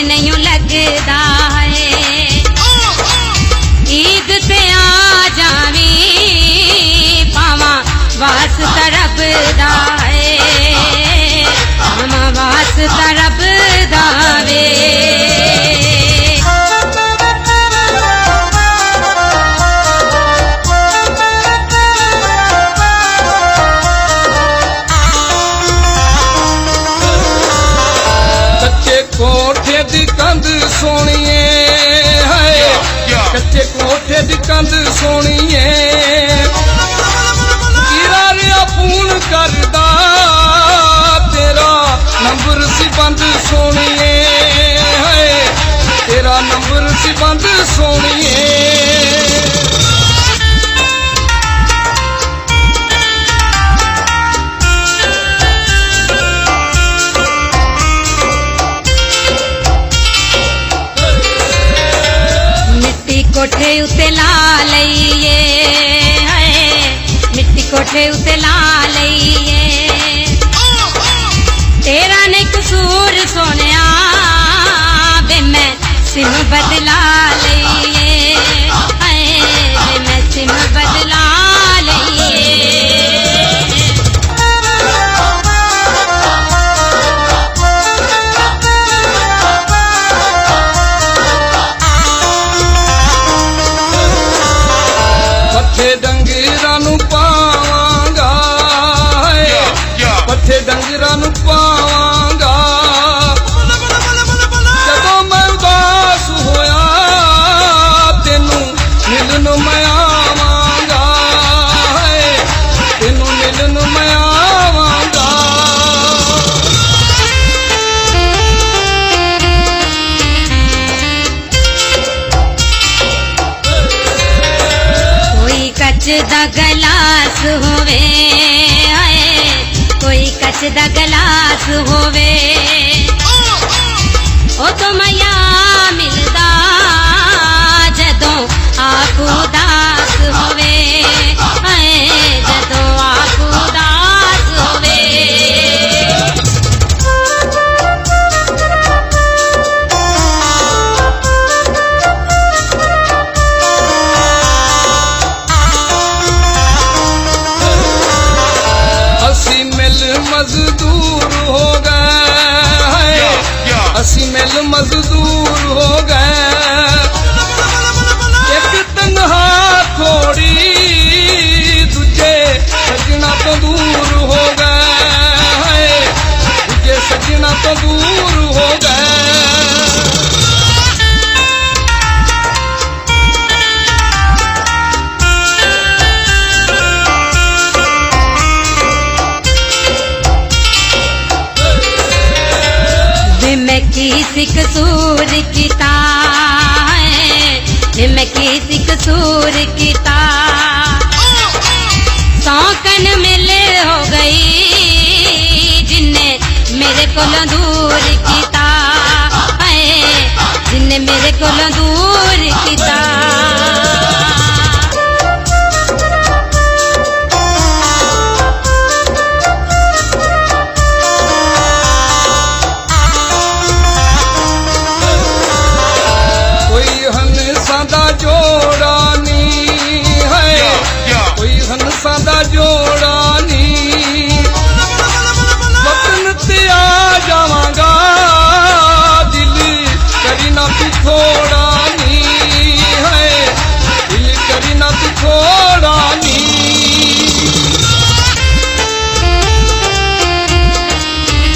नहीं लगदा है। ईद ते आ जावी पावा वास तरबदा है, पावा वास तरबदा वे। कोठे दी कंध सोहणीए हाय, कच्चे कोठे दी कंध सोहणीए, किराया फोन करदा तेरा नंबर सी बंद सोहणीए हाय, तेरा नंबर सी बंद सोहणीए। कोठे उते ला लईए हाय, मिट्टी कोठे उते ला लईए, तेरा नहीं कसूर सोनिया वे मैं सिम बदला लईए हाय, वे मैं सिम बदला लईए। पट्ठे डंगरां नूं पावांगा पट्ठे डंगरां नूं पावांगा, जदों मैं उदास होया तेनू मिलन मैं आवांगा, तेनू मिलन मैं आवांगा। कच दा गलास होवे हाय, कोई कच दा गलास होवे, ओ तो मैया मिलदा जदों आप उदास होवे हाय, जदों आप उदास होवे। मजदूर हो गए असी मिल मजदूर हो गए, एक तन्हा थोड़ी दूजे सजना तो दूर हो गए, दूजे सजना तो दूर हो गए। मैं किसी कसूर कीता है, मैं किसी कसूर कीता, सौकन मिले हो गई जिन्ने मेरे कोलों दूर कीता है, जिन्ने मेरे कोलों दूर कीता। जो